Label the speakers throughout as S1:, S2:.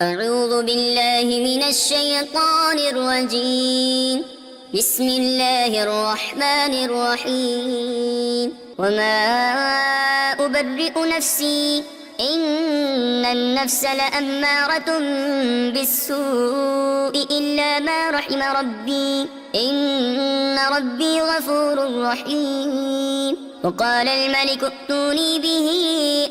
S1: أعوذ بالله من الشيطان الرجيم. بسم الله الرحمن الرحيم. وما أبرئ نفسي إن النفس لأمارة بالسوء إلا ما رحم ربي إن ربي غفور رحيم. وقال الملك ائتوني به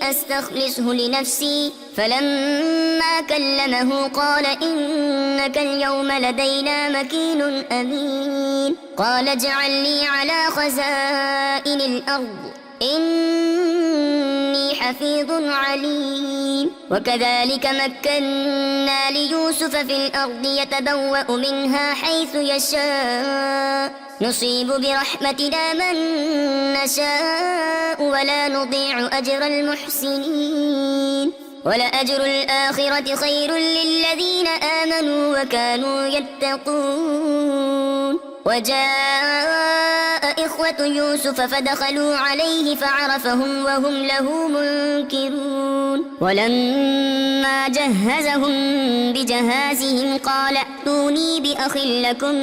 S1: أستخلصه لنفسي فلما كلمه قال إنك اليوم لدينا مكين أمين. قال اجعلني على خزائن الأرض إني حفيظ عليم. وكذلك مكنا ليوسف في الأرض يتبوأ منها حيث يشاء نصيب برحمتنا من نشاء ولا نضيع أجر المحسنين. ولأجر الآخرة خير للذين آمنوا وكانوا يتقون. وجاء إخوة يوسف فدخلوا عليه فعرفهم وهم له منكرون. ولما جهزهم بجهازهم قال ائتوني بأخ لكم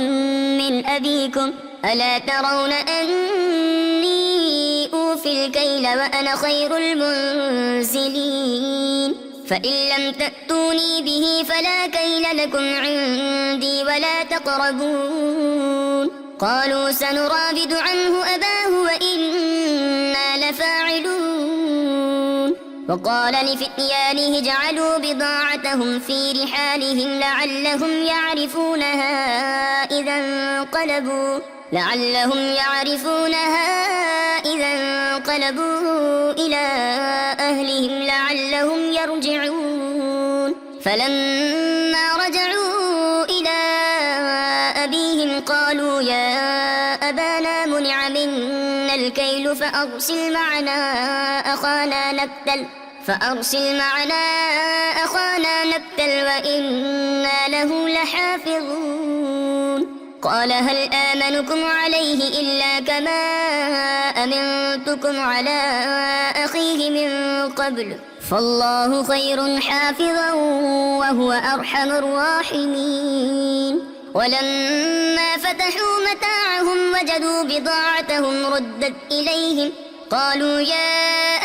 S1: من أبيكم ألا ترون أني أوفي الكيل وأنا خير المنزلين. فإن لم تأتوني به فلا كيل لكم عندي ولا تقربون. قالوا سنراود عنه أباه وإنا لفاعلون. وقال لفتيانه اجعلوا بضاعتهم في رحالهم لعلهم إذا انقلبوا إلى أهلهم لعلهم يرجعون. فلما رجعوا إلى أبيهم قالوا يا أبانا منع منا الكيل فأرسل معنا أخانا نكتل وإنا له لحافظون. قال هل آمنكم عليه إلا كما أمنتكم على أخيه من قبل فالله خير حافظا وهو أرحم الراحمين. ولما فتحوا متاعهم وجدوا بضاعتهم ردت إليهم قالوا يا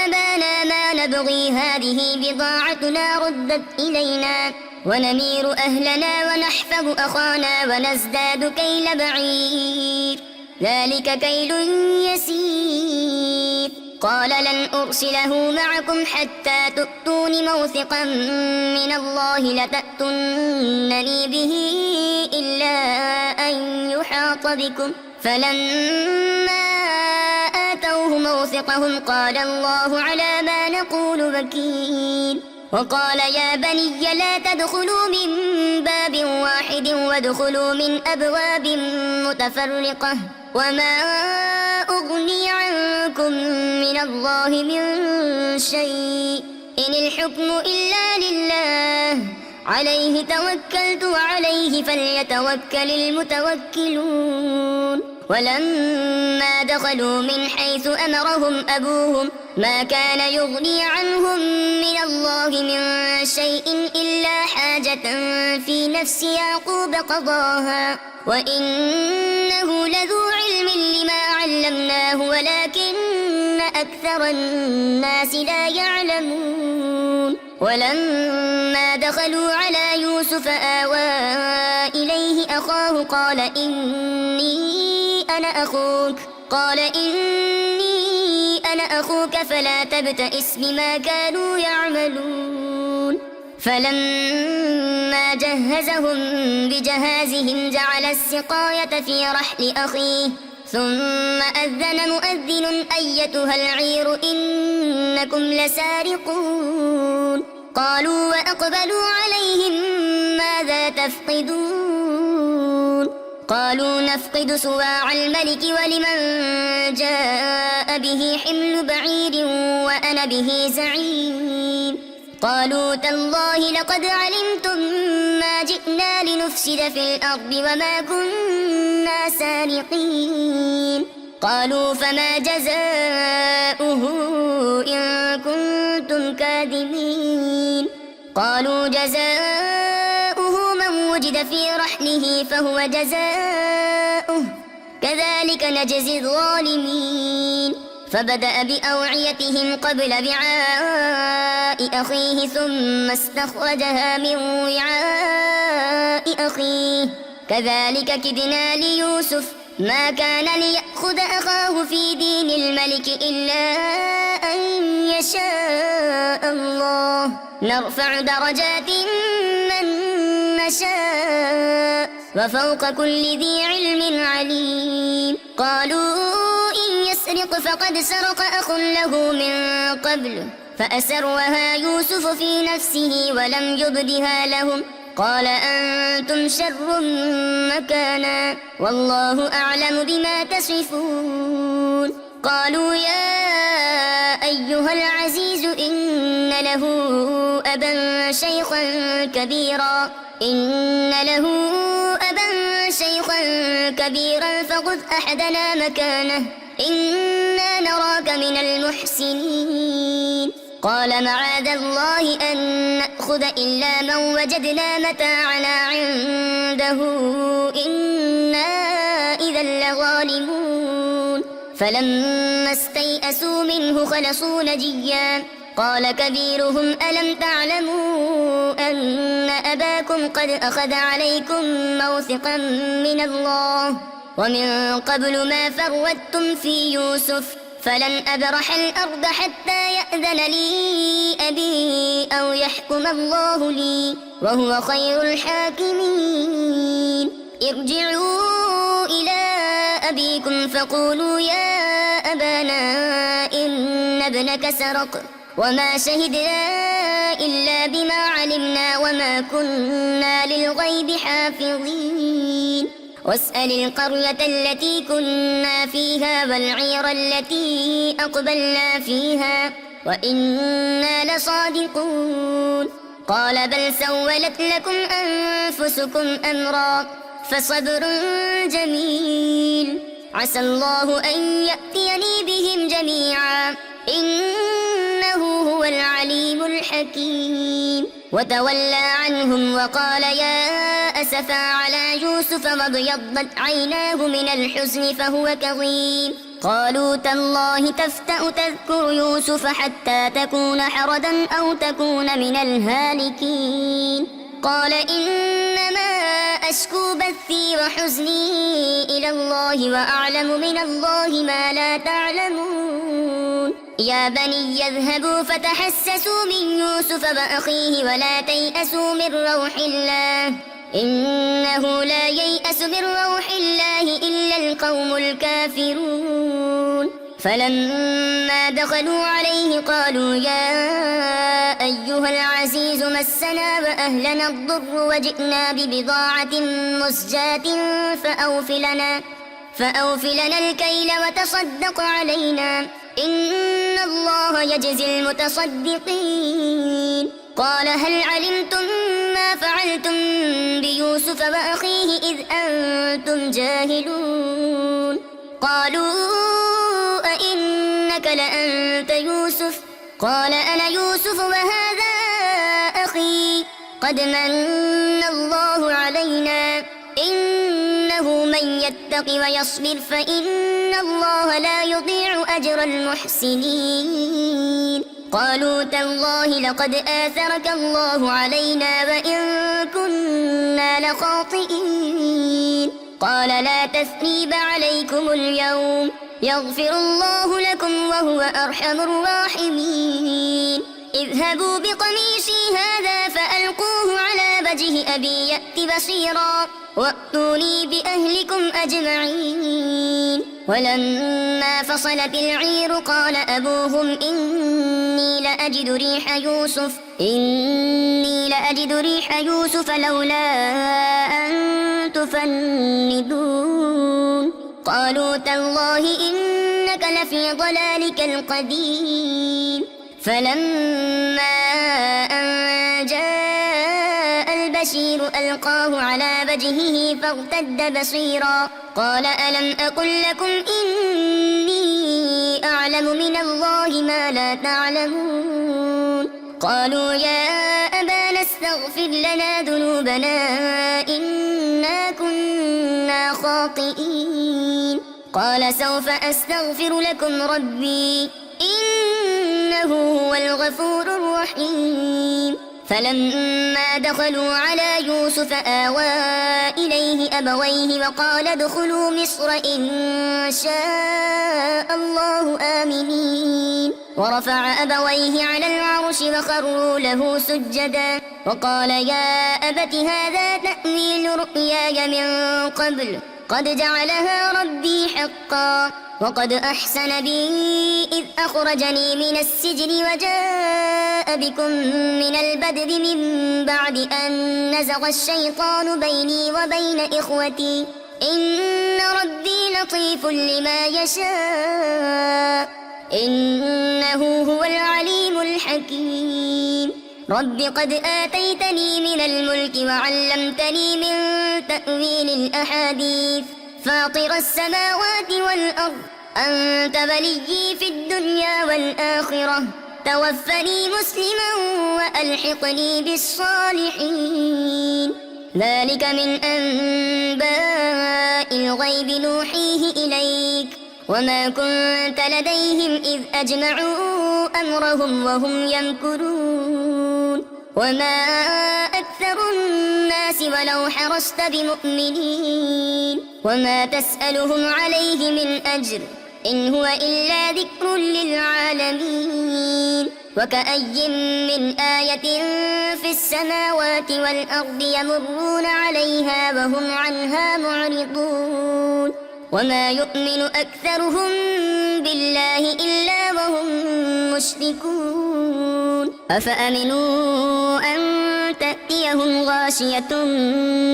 S1: أبانا ما نبغي هذه بضاعتنا ردت إلينا ونمير أهلنا ونحفظ أخانا ونزداد كيل بعير ذلك كيل يسير. قال لن أرسله معكم حتى تؤتون موثقا من الله لتأتونني به إلا أن يحاط بكم. فلما آتوه موثقهم قال الله على ما نقول وكيل. وقال يا بني لا تدخلوا من باب واحد وادخلوا من أبواب متفرقة وما أغني عنكم من الله من شيء إن الحكم إلا لله عليه توكلت وعليه فليتوكل المتوكلون. ولما دخلوا من حيث أمرهم أبوهم ما كان يغني عنهم من الله من شيء إلا حاجة في نفس يعقوب قضاها وإنه لذو علم لما علمناه ولكن أكثر الناس لا يعلمون. ولما دخلوا على يوسف آوى إليه أخاه قال إني أنا أخوك فلا تبتئس بما كانوا يعملون. فلما جهزهم بجهازهم جعل السقاية في رحل أخيه ثم أذن مؤذن أيتها العير إنكم لسارقون. قالوا وأقبلوا عليهم ماذا تفقدون. قالوا نفقد صواع الملك ولمن جاء به حمل بعير وأنا به زعيم. قالوا تالله لقد علمتم ما جئنا لنفسد في الأرض وما كنا سارقين. قالوا فما جزاؤه إن كنتم كاذبين. قالوا جزاؤه في رحله فهو جزاؤه كذلك نجزي الظالمين فبدأ بأوعيتهم قبل وعاء أخيه ثم استخرجها من وعاء أخيه كذلك كدنا ليوسف ما كان ليأخذ أخاه في دين الملك إلا أن يشاء الله نرفع درجات من نشاء وفوق كل ذي علم عليم قالوا إن يسرق فقد سرق أخ له من قبل فأسرها يوسف في نفسه ولم يبدها لهم قال أنتم شر مكانا والله أعلم بما تصفون قالوا يا أيها العزيز إن له أبا شيخا كبيرا فخذ أحدنا مكانه إنا نراك من المحسنين قال معاذ الله أن نأخذ إلا من وجدنا متاعنا عنده إنا إذا لظالمون فلما استيئسوا منه خلصوا نجيا قال كبيرهم ألم تعلموا أن أباكم قد أخذ عليكم موثقا من الله ومن قبل ما فرطتم في يوسف فلن أبرح الأرض حتى يأذن لي أبي أو يحكم الله لي وهو خير الحاكمين ارجعوا إلى أبيكم فقولوا يا أبانا إن ابنك سرق وما شهدنا إلا بما علمنا وما كنا للغيب حافظين واسأل القرية التي كنا فيها والعير التي أقبلنا فيها وإنا لصادقون قال بل سولت لكم أنفسكم أمرا فصبر جميل عسى الله أن يأتيني بهم جميعا إنه هو العليم الحكيم وتولى عنهم وقال يا أسفا على يوسف وابيضت عيناه من الحزن فهو كظيم قالوا تالله تفتأ تذكر يوسف حتى تكون حردا أو تكون من الهالكين قال إنما أشكو بثي وحزني إلى الله وأعلم من الله ما لا تعلمون يا بني يذهبوا فتحسسوا من يوسف وأخيه ولا تيأسوا من روح الله إنه لا ييأس من روح الله إلا القوم الكافرون فلما دخلوا عليه قالوا يا أيها العزيز مسنا وأهلنا الضر وجئنا ببضاعة مزجاة فأوف لنا الكيل وتصدق علينا إن الله يجزي المتصدقين قال هل علمتم ما فعلتم بيوسف وأخيه إذ أنتم جاهلون قالوا أئنك لأنت يوسف قال أنا يوسف وهذا أخي قد من الله علينا إنه من يتق ويصبر فإن الله لا يضيع أجر المحسنين قالوا تالله لقد آثرك الله علينا وإن كنا لخاطئين قال لا تثريب عليكم اليوم يغفر الله لكم وهو أرحم الراحمين اذهبوا بقميصي هذا فألقوه على وجه أبي يأت بصيرا وأتوني بأهلكم أجمعين ولما فصلت العير قال أبوهم إني لأجد ريح يوسف لولا أن تفندون قالوا تالله إنك لفي ضلالك القديم فلما أن جاء البشير ألقاه على وجهه فارتد بصيرا قال ألم أقل لكم إني أعلم من الله ما لا تعلمون قالوا يا أبانا فاغفر لنا ذنوبنا إنا كنا خاطئين. قال سوف أستغفر لكم ربي إنه هو الغفور الرحيم. فلما دخلوا على يوسف آوى إليه أبويه وقال ادخلوا مصر إن شاء الله آمنين. ورفع أبويه على العرش وخروا له سجدا وقال يا أبت هذا تأويل رؤياي من قبل قد جعلها ربي حقا وقد أحسن بي إذ أخرجني من السجن وجاء بكم من البدو من بعد أن نزغ الشيطان بيني وبين إخوتي إن ربي لطيف لما يشاء إنه هو العليم الحكيم. رب قد آتيتني من الملك وعلمتني من تأويل الأحاديث فاطر السماوات والأرض أنت وليي في الدنيا والآخرة توفني مسلما وألحقني بالصالحين. ذلك من أنباء الغيب نوحيه إليك وما كنت لديهم إذ أجمعوا أمرهم وهم يمكرون وما أكثر الناس ولو حرصت بمؤمنين وما تسألهم عليه من أجر إن هو إلا ذكر للعالمين. وكأي من آية في السماوات والأرض يمرون عليها وهم عنها معرضون وما يؤمن أكثرهم بالله إلا وهم مشركون. أفأمنوا أن تأتيهم غاشية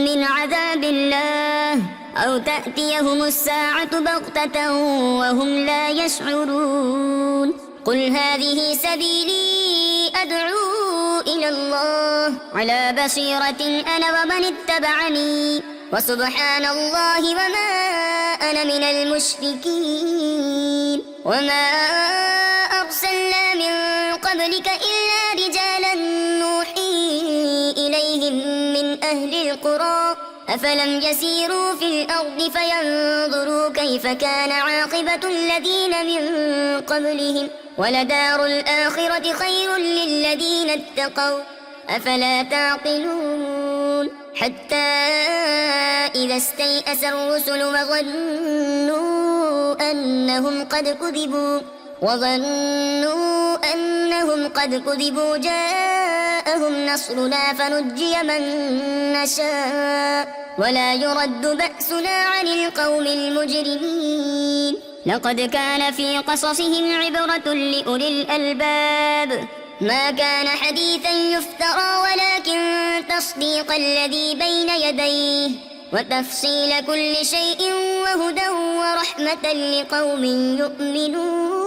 S1: من عذاب الله أو تأتيهم الساعة بغتة وهم لا يشعرون. قل هذه سبيلي أدعو إلى الله على بصيرة أنا ومن اتبعني وسبحان الله وما أنا من المشركين. وما أرسلنا من قبلك إلا رجالا نوحي إليهم من أهل القرى أفلم يسيروا في الأرض فينظروا كيف كان عاقبة الذين من قبلهم ولدار الآخرة خير للذين اتقوا أفلا تعقلون. حتى إذا استيأس الرسل وظنوا أنهم قد كذبوا جاءهم نصرنا فنجي من نشاء ولا يرد بأسنا عن القوم المجرمين. لقد كان في قصصهم عبرة لأولي الألباب ما كان حديثا يفترى ولكن تصديق الذي بين يديه وتفصيل كل شيء وهدى ورحمة لقوم يؤمنون.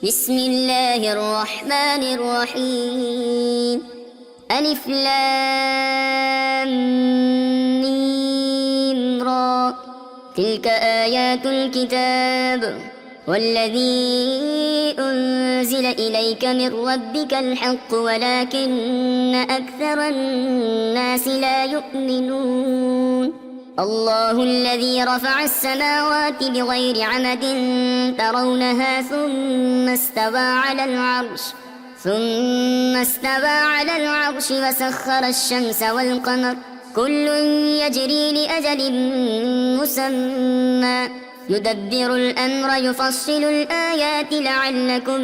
S1: بسم الله الرحمن الرحيم. ألف لام ميم را تلك آيات الكتاب والذي أنزل إليك من ربك الحق ولكن أكثر الناس لا يؤمنون. الله الذي رفع السماوات بغير عمد ترونها ثم استوى على العرش وسخر الشمس والقمر كل يجري لأجل مسمى يدبر الأمر يفصل الآيات لعلكم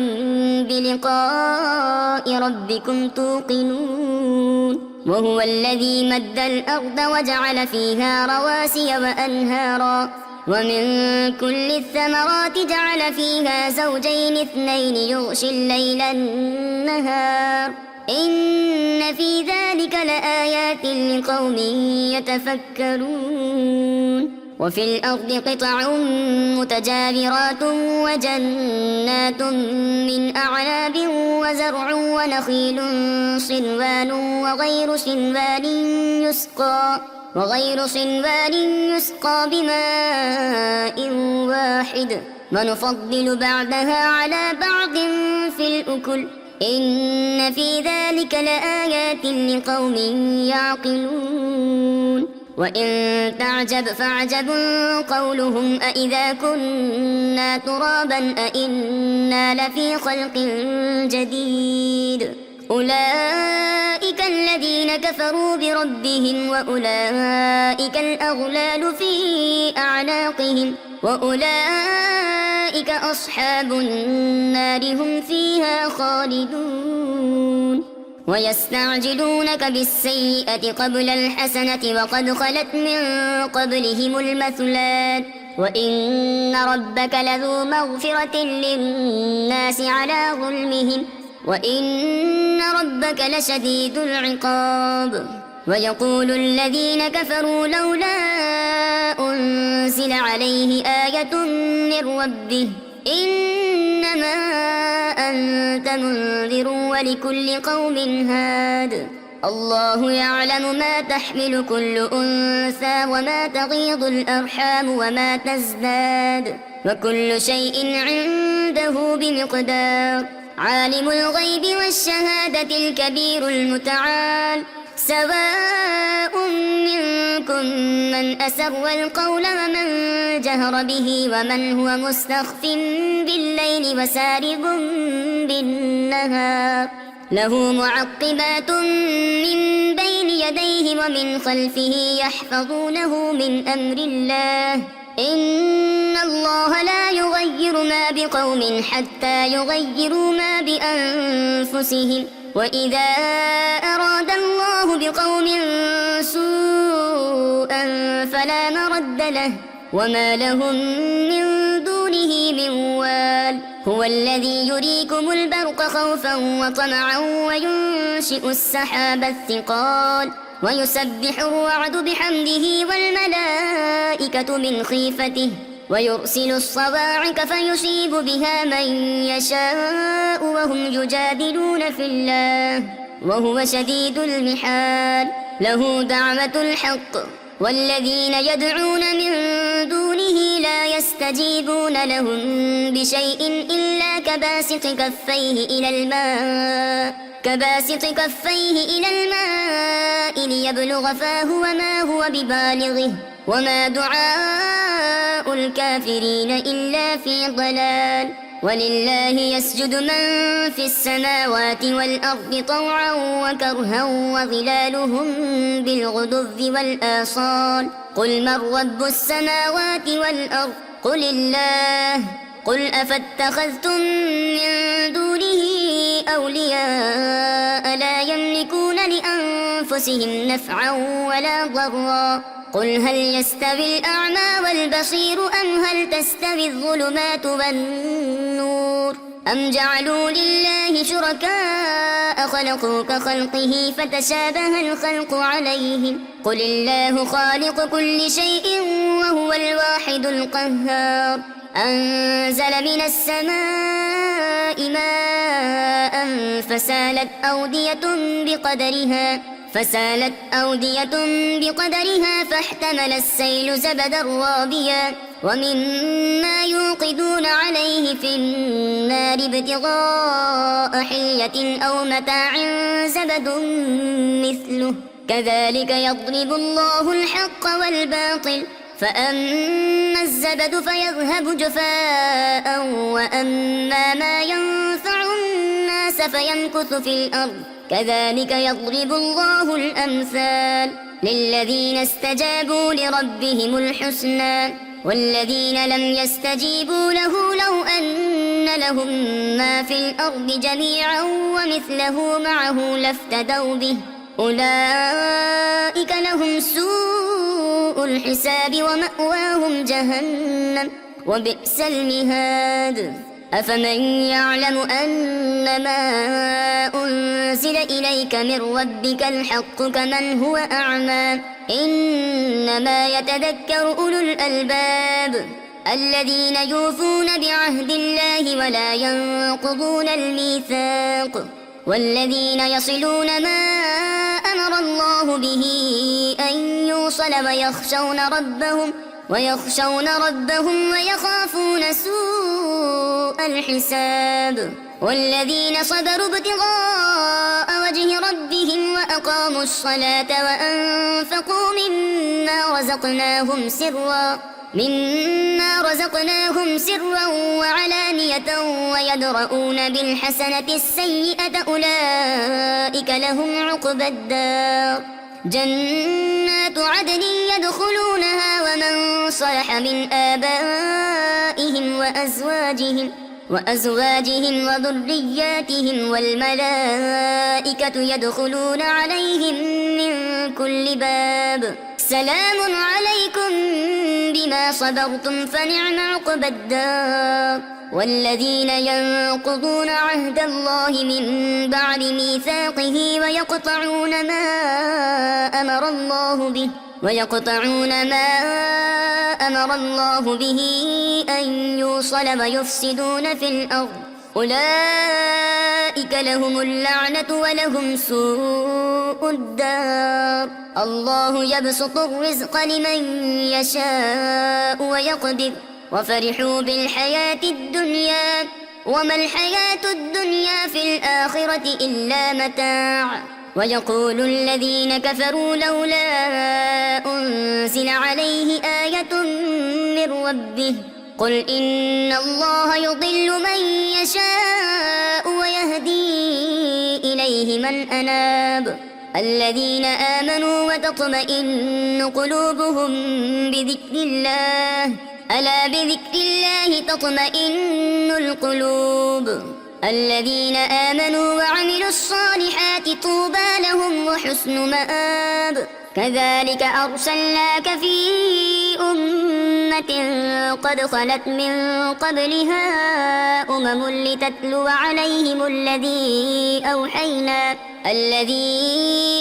S1: بلقاء ربكم توقنون. وهو الذي مد الأرض وجعل فيها رواسي وأنهارا ومن كل الثمرات جعل فيها زوجين اثنين يغشي الليل النهار إن في ذلك لآيات لقوم يتفكرون. وفي الأرض قطع متجاورات وجنات من أعناب وزرع ونخيل صنوان وغير صنوان يسقى بماء واحد ونفضل بعدها على بعض في الأكل إن في ذلك لآيات لقوم يعقلون وإن تعجب فعجب قولهم أإذا كنا ترابا أإنا لفي خلق جديد أولئك الذين كفروا بربهم وأولئك الأغلال في أعناقهم وأولئك أصحاب النار هم فيها خالدون ويستعجلونك بالسيئة قبل الحسنة وقد خلت من قبلهم المثلات وإن ربك لذو مغفرة للناس على ظلمهم وإن ربك لشديد العقاب ويقول الذين كفروا لولا أنزل عليه آية من ربه إنما أنت منذر ولكل قوم هاد الله يعلم ما تحمل كل أنثى وما تغيض الأرحام وما تزداد وكل شيء عنده بمقدار عالم الغيب والشهادة الكبير المتعال سواء منكم من أسر القول ومن جهر به ومن هو مستخف بالليل وسارب بالنهار له معقبات من بين يديه ومن خلفه يحفظونه من أمر الله إن الله لا يغير ما بقوم حتى يغيروا ما بأنفسهم وإذا أراد الله بقوم سوءا فلا مرد له وما لهم من دونه من وال هو الذي يريكم البرق خوفا وطمعا وينشئ السحاب الثقال ويسبح الرعد بحمده والملائكة من خيفته ويرسل الصواعق فيصيب بها من يشاء وهم يجادلون في الله وهو شديد المحال له دعوة الحق والذين يدعون من دونه لا يستجيبون لهم بشيء إلا كباسط كفيه إلى الماء ليبلغ فاه وما هو ببالغه وما دعاء الكافرين إلا في ضلال ولله يسجد من في السماوات والأرض طوعا وكرها وظلالهم بالغدو والآصال قل من رب السماوات والأرض قل الله قل أفاتخذتم من دونه أولياء لا يملكون لأنفسهم نفعا ولا ضرا قل هل يستوي الأعمى والبصير أم هل تستوي الظلمات والنور أم جعلوا لله شركاء خلقوا كخلقه فتشابه الخلق عليهم قل الله خالق كل شيء وهو الواحد القهار أنزل من السماء ماء فسالت أودية بقدرها فاحتمل السيل زبدا رابيا ومما يوقدون عليه في النار ابتغاء حلية أو متاع زبد مثله كذلك يضرب الله الحق والباطل فأما الزبد فيذهب جفاء وأما ما ينفع الناس فيمكث في الأرض كذلك يضرب الله الأمثال للذين استجابوا لربهم الحسنى والذين لم يستجيبوا له لو أن لهم ما في الأرض جميعا ومثله معه لافتدوا به أولئك لهم سوء الحساب ومأواهم جهنم وبئس المهاد أفمن يعلم أنما أنزل إليك من ربك الحق كمن هو أعمى إنما يتذكر أولو الألباب الذين يوفون بعهد الله ولا ينقضون الميثاق والذين يصلون ما أمر الله به أن يوصل ويخشون ربهم ويخافون سوء الحساب والذين صبروا ابتغاء وجه ربهم وأقاموا الصلاة وأنفقوا مما رزقناهم سرا وعلانية ويدرؤون بالحسنة السيئة أولئك لهم عقبى الدار جنات عدن يدخلونها ومن صلح من آبائهم وأزواجهم وذرياتهم والملائكة يدخلون عليهم من كل باب سلام عليكم بما صبرتم فنعم عقبى الدار والذين ينقضون عهد الله من بعد ميثاقه ويقطعون ما أمر الله به أن يوصل ويفسدون في الأرض أولئك لهم اللعنة ولهم سوء الدار الله يبسط الرزق لمن يشاء ويقدر وفرحوا بالحياة الدنيا وما الحياة الدنيا في الآخرة إلا متاع ويقول الذين كفروا لولا أنزل عليه آية من ربه قل إن الله يضل من يشاء ويهدي إليه من أناب الذين آمنوا وتطمئن قلوبهم بذكر الله ألا بذكر الله تطمئن القلوب الذين آمنوا وعملوا الصالحات طوبى لهم وحسن مآب كذلك أرسلناك في أمة قد خلت من قبلها لتتلو عليهم الذي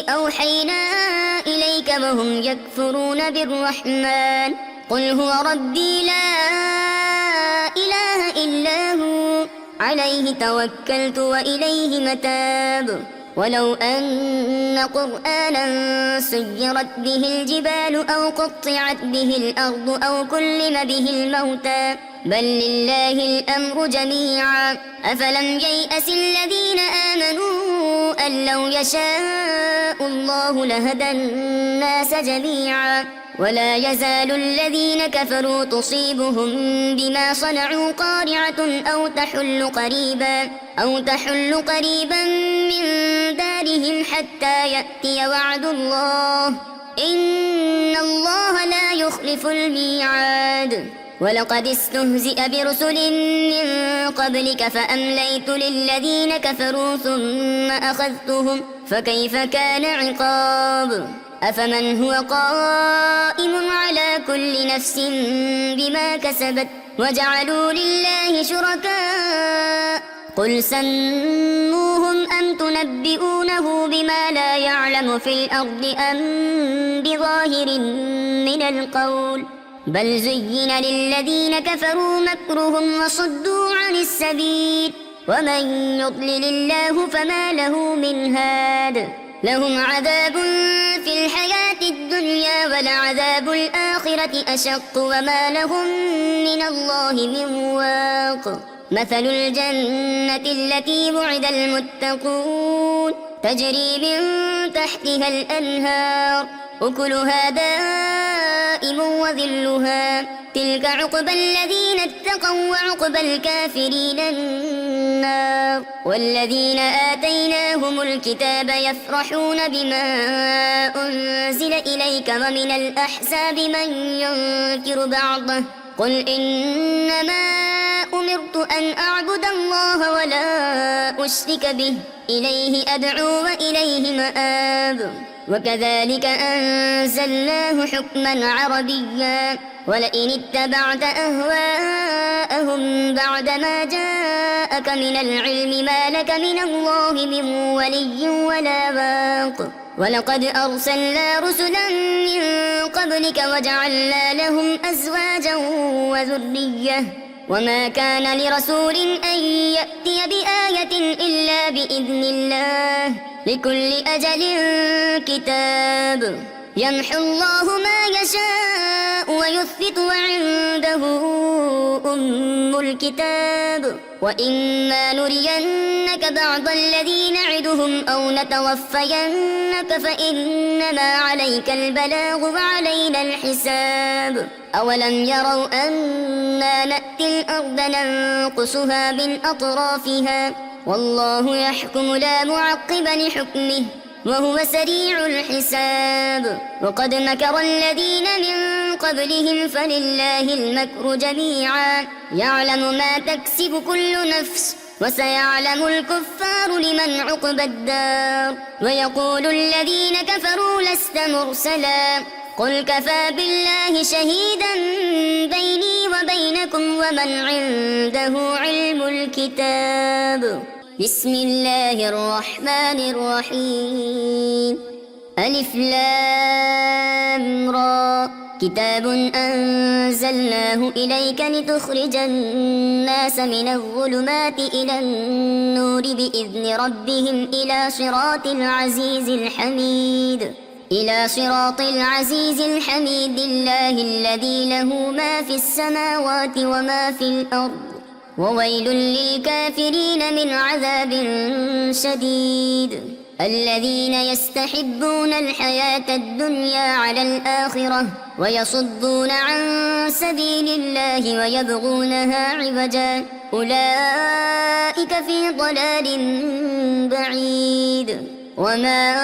S1: أوحينا إليك وهم يكفرون بالرحمن قل هو ربي لا إله إلا هو عليه توكلت وإليه متاب ولو أن قرآنا سيرت به الجبال أو قطعت به الأرض أو كلم به الموتى بل لله الأمر جميعا أفلم ييأس الذين آمنوا أن لو يشاء الله لهدى الناس جميعا ولا يزال الذين كفروا تصيبهم بما صنعوا قارعة أو تحل قريبا من دارهم حتى يأتي وعد الله إن الله لا يخلف الميعاد ولقد استهزئ برسل من قبلك فأمليت للذين كفروا ثم أخذتهم فكيف كان عقاب أفمن هو قائم على كل نفس بما كسبت وجعلوا لله شركاء قل سموهم أم تنبئونه بما لا يعلم في الأرض أم بظاهر من القول بل زين للذين كفروا مكرهم وصدوا عن السبيل ومن يضلل الله فما له من هاد لهم عذاب في الحياة الدنيا ولعذاب الآخرة أشق وما لهم من الله من واق مثل الجنة التي وعد المتقون تجري من تحتها الأنهار أكلها دائم وظلها تلك عقبى الذين اتقوا وعقبى الكافرين النار والذين آتيناهم الكتاب يفرحون بما أنزل إليك ومن الأحزاب من ينكر بعضه قل إنما أمرت أن أعبد الله ولا أشرك به إليه أدعو وإليه مآب وكذلك أنزلناه حكما عربيا ولئن اتبعت أهواءهم بعدما جاءك من العلم ما لك من الله من ولي ولا واق ولقد أرسلنا رسلا من قبلك وجعلنا لهم أزواجا وذرية وما كان لرسول أن يأتي بآية إلا بإذن الله لكل أجل كتاب يمحو الله ما يشاء ويثبت وعنده أم الكتاب وإما نرينك بعض الذي نعدهم أو نتوفينك فإنما عليك البلاغ وعلينا الحساب. أولم يروا أنا نأتي الأرض ننقصها من أطرافها والله يحكم لا معقب لحكمه وهو سريع الحساب. وقد مكر الذين من قبلهم فلله المكر جميعا يعلم ما تكسب كل نفس وسيعلم الكفار لمن عقبى الدار. ويقول الذين كفروا لست مرسلا قل كفى بالله شهيدا بيني وبينكم ومن عنده علم الكتاب. بسم الله الرحمن الرحيم. ألف لام را كتاب أنزلناه إليك لتخرج الناس من الظلمات إلى النور بإذن ربهم إلى صراط العزيز الحميد. إلى صراط العزيز الحميد الله الذي له ما في السماوات وما في الأرض وويل للكافرين من عذاب شديد. الذين يستحبون الحياة الدنيا على الآخرة ويصدون عن سبيل الله ويبغونها عوجا أولئك في ضلال بعيد. وما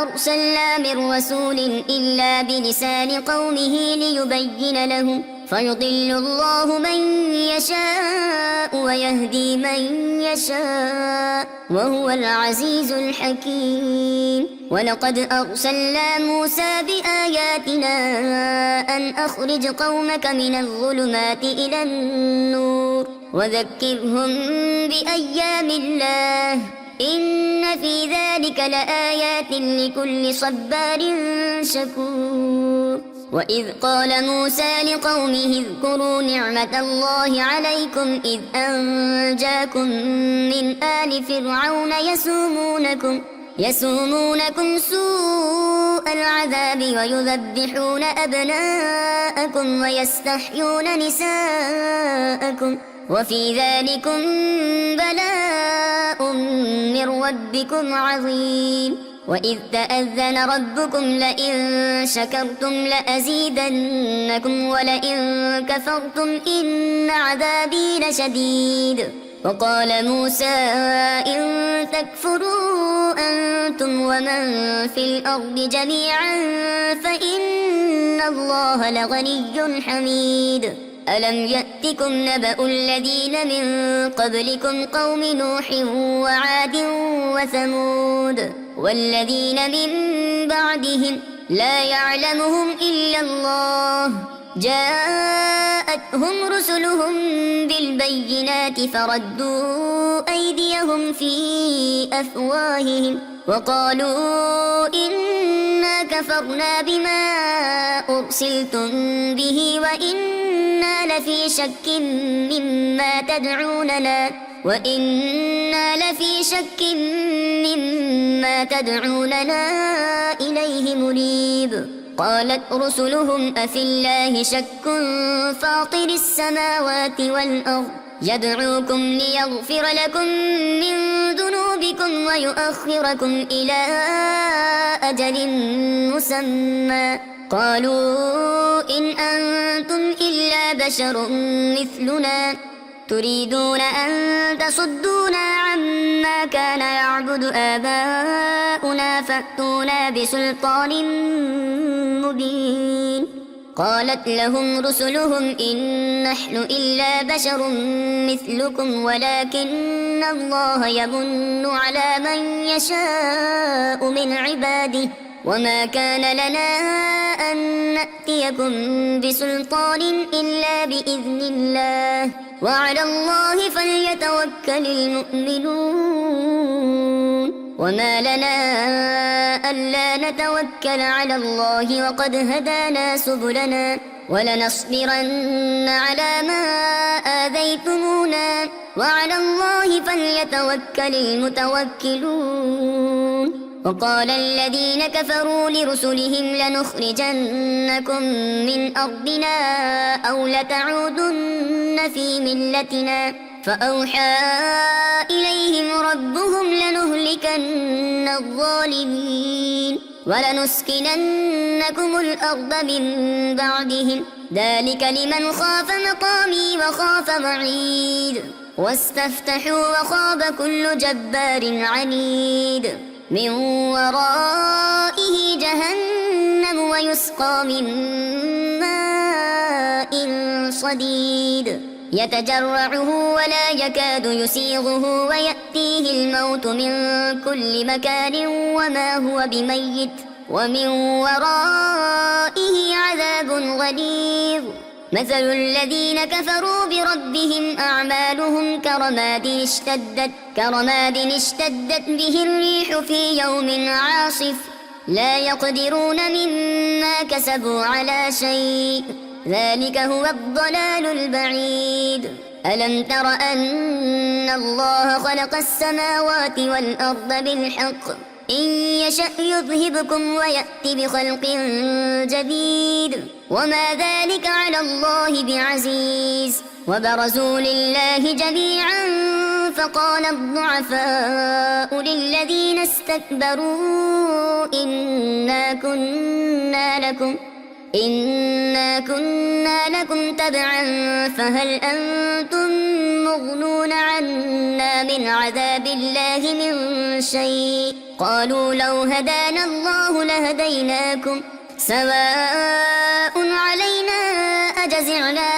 S1: أرسلنا من رسول إلا بلسان قومه ليبين لهم فيضل الله من يشاء ويهدي من يشاء وهو العزيز الحكيم. ولقد أرسلنا موسى بآياتنا أن أخرج قومك من الظلمات إلى النور وذكرهم بأيام الله إن في ذلك لآيات لكل صبار شكور. وإذ قال موسى لقومه اذكروا نعمة الله عليكم إذ أنجاكم من آل فرعون يسومونكم سوء العذاب ويذبحون أبناءكم ويستحيون نساءكم وفي ذلكم بلاء من ربكم عظيم. وإذ تأذن ربكم لئن شكرتم لأزيدنكم ولئن كفرتم إن عذابي لشديد. وقال موسى إن تكفروا أنتم ومن في الأرض جميعا فإن الله لغني حميد. ألم يأتكم نبأ الذين من قبلكم قوم نوح وعاد وثمود والذين من بعدهم لا يعلمهم إلا الله جاءتهم رسلهم بالبينات فردوا أيديهم في أفواههم وقالوا إنا كفرنا بما أرسلتم به وإنا لفي شك مما تدعوننا إليه مريب. قالت رسلهم أفي الله شك فاطر السماوات والأرض يدعوكم ليغفر لكم من ذنوبكم ويؤخركم إلى أجل مسمى قالوا إن أنتم إلا بشر مثلنا تريدون أن تصدونا عما كان يعبد آباؤنا فأتونا بسلطان مبين. قالت لهم رسلهم إن نحن إلا بشر مثلكم ولكن الله يمن على من يشاء من عباده وما كان لنا أن نأتيكم بسلطان إلا بإذن الله وعلى الله فليتوكل المؤمنون. وما لنا ألا نتوكل على الله وقد هدانا سبلنا ولنصبرن على ما آذيتمونا وعلى الله فليتوكل المتوكلون. وقال الذين كفروا لرسلهم لنخرجنكم من أرضنا أو لتعودن في ملتنا فأوحى إليهم ربهم لنهلكن الظالمين ولنسكننكم الأرض من بعدهم ذلك لمن خاف مقامي وخاف وعيد واستفتحوا وخاب كل جبار عنيد من ورائه جهنم ويسقى من ماء صديد يتجرعه ولا يكاد يسيغه ويأتيه الموت من كل مكان وما هو بميت ومن ورائه عذاب غليظ مثل الذين كفروا بربهم أعمالهم كرماد اشتدت به الريح في يوم عاصف لا يقدرون مما كسبوا على شيء ذلك هو الضلال البعيد ألم تر أن الله خلق السماوات والأرض بالحق إن يشأ يذهبكم ويأتي بخلق جديد وما ذلك على الله بعزيز وبرزوا لله جميعا فقال الضعفاء للذين استكبروا إنا كنا لكم تبعا فهل أنتم مغنون عنا من عذاب الله من شيء قالوا لو هدانا الله لهديناكم سواء علينا أجزعنا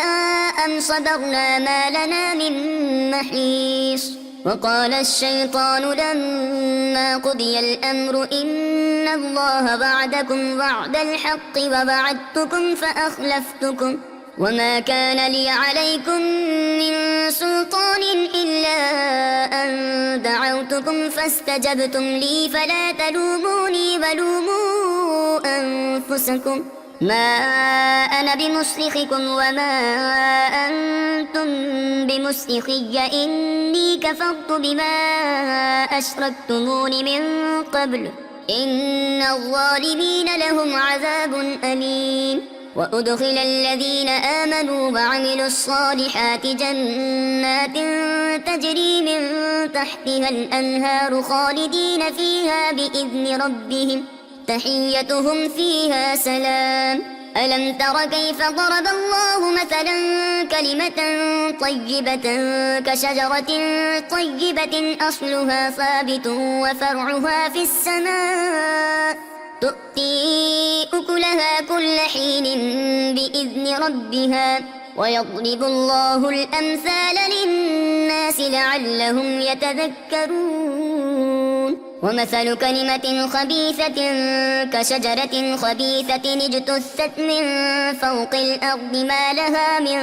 S1: أم صبرنا ما لنا من محيص وقال الشيطان لما قضي الأمر إن الله وعدكم وعد الحق ووعدتكم فأخلفتكم وما كان لي عليكم من سلطان إلا أن دعوتكم فاستجبتم لي فلا تلوموني ولوموا أنفسكم ما أنا بمصرخكم وما أنتم بمصرخي إني كفرت بما أشركتمون من قبل إن الظالمين لهم عذاب أليم وأدخل الذين آمنوا وعملوا الصالحات جنات تجري من تحتها الأنهار خالدين فيها بإذن ربهم تحيتهم فيها سلام ألم تر كيف ضرب الله مثلا كلمة طيبة كشجرة طيبة أصلها ثابت وفرعها في السماء تؤتي أكلها كل حين بإذن ربها ويضرب الله الأمثال للناس لعلهم يتذكرون ومثل كلمة خبيثة كشجرة خبيثة اجتثت من فوق الأرض ما لها من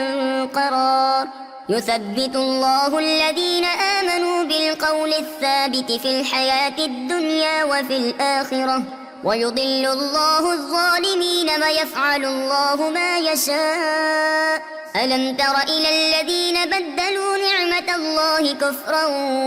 S1: قرار يثبت الله الذين آمنوا بالقول الثابت في الحياة الدنيا وفي الآخرة ويضل الله الظالمين ويفعل الله ما يشاء ألم تر إلى الذين بدلوا نعمة الله كفرا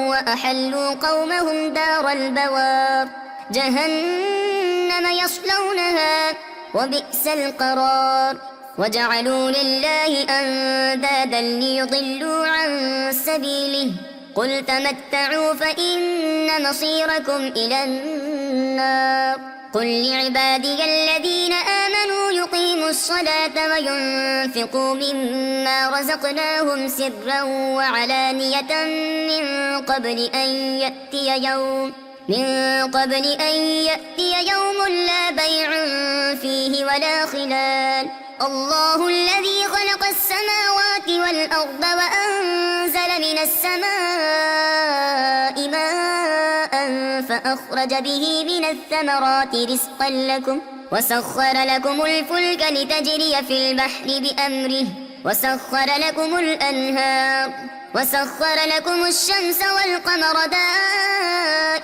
S1: وأحلوا قومهم دار البوار جهنم يصلونها وبئس القرار وجعلوا لله أندادا ليضلوا عن سبيله قل تمتعوا فإن مصيركم إلى النار قل لعبادي الذين آمنوا يقيموا الصلاة وينفقوا مما رزقناهم سرا وعلانية من قبل أن يأتي يوم لا بيع فيه ولا خلال الله الذي خلق السماوات والأرض وأنزل من السماء ماء فأخرج به من الثمرات رزقا لكم وسخر لكم الفلك لتجري في البحر بأمره وسخر لكم الأنهار وسخر لكم الشمس والقمر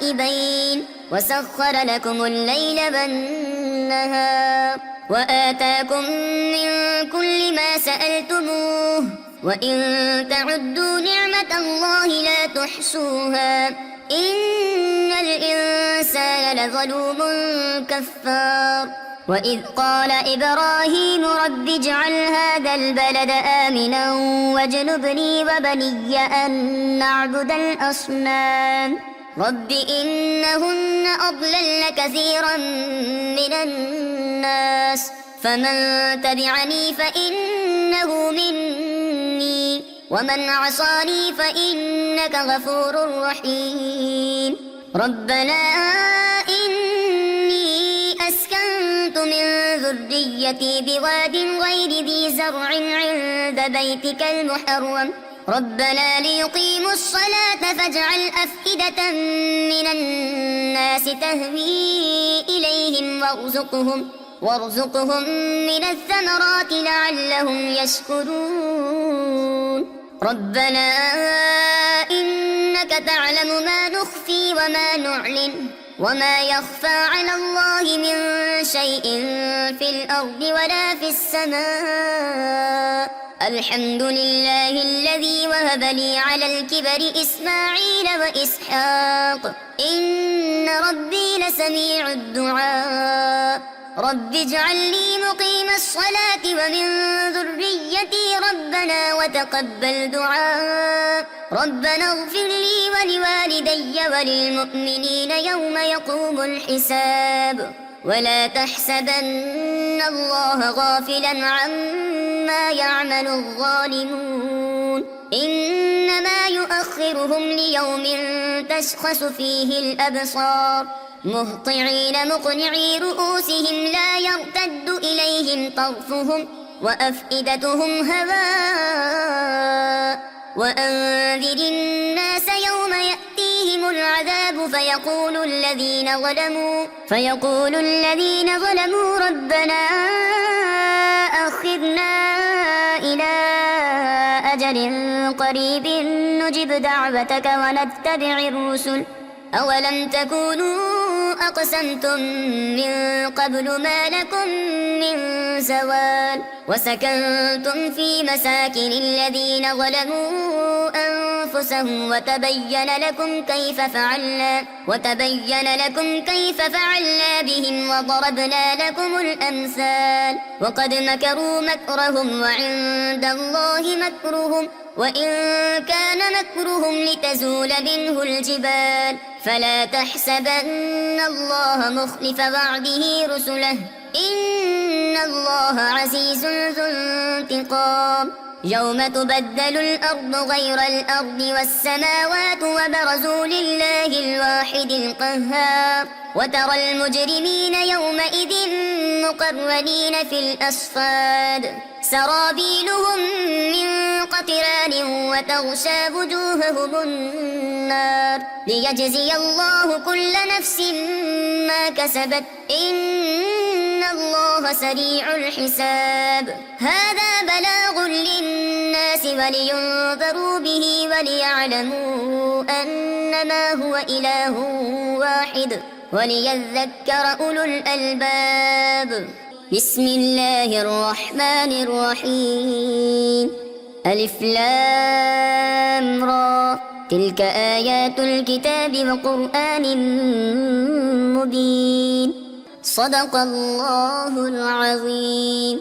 S1: دائبين وسخر لكم الليل والنهار وآتاكم من كل ما سألتموه وإن تعدوا نعمة الله لا تحصوها إن الإنسان لظلوم كفار وإذ قال إبراهيم رب اجعل هذا البلد آمنا واجنبني وبني أن نعبد الأصنام رب إنهن أضللن كثيرا من الناس فمن تبعني فإنه مني ومن عصاني فإنك غفور رحيم ربنا إني أسكنت من ذريتي بواد غير ذي زرع عند بيتك المحرم ربنا ليقيموا الصلاة فاجعل أفئدة من الناس تهوي إليهم وارزقهم من الثمرات لعلهم يشكرون ربنا إنك تعلم ما نخفي وما نعلن وما يخفى على الله من شيء في الأرض ولا في السماء الحمد لله الذي وهب لي على الكبر إسماعيل وإسحاق إن ربي لسميع الدعاء رب اجعل لي مقيم الصلاة ومن ذريتي ربنا وتقبل دعاء ربنا اغفر لي ولوالدي وللمؤمنين يوم يقوم الحساب ولا تحسبن الله غافلا عما يعمل الظالمون إنما يؤخرهم ليوم تشخص فيه الأبصار مهطعين مقنعي رؤوسهم لا يرتد إليهم طرفهم وأفئدتهم هواء وأنذر الناس يوم يأتيهم العذاب فيقول الذين ظلموا ربنا أخذنا إلى أجل قريب نجب دعوتك ونتبع الرسل أولم تكونوا أقسمتم من قبل ما لكم من زوال وسكنتم في مساكن الذين ظلموا أنفسهم وتبين لكم كيف فعلنا بهم وضربنا لكم الأمثال وقد مكروا مكرهم وعند الله مكرهم وإن كان مكرهم لتزول منه الجبال فلا تحسبن الله مخلف وعده رسله إن الله عزيز ذو انتقام يوم تبدل الأرض غير الأرض والسماوات وبرزوا لله الواحد القهار وترى المجرمين يومئذ مقرنين في الأصفاد سرابيلهم من قطران وتغشى وجوههم النار ليجزي الله كل نفس ما كسبت إن الله سريع الحساب هذا بلاغ للناس ولينذروا به وليعلموا أنما هو إله واحد وليذكر أولو الألباب بسم الله الرحمن الرحيم ألف لام را تلك آيات الكتاب وقرآن مبين صدق الله العظيم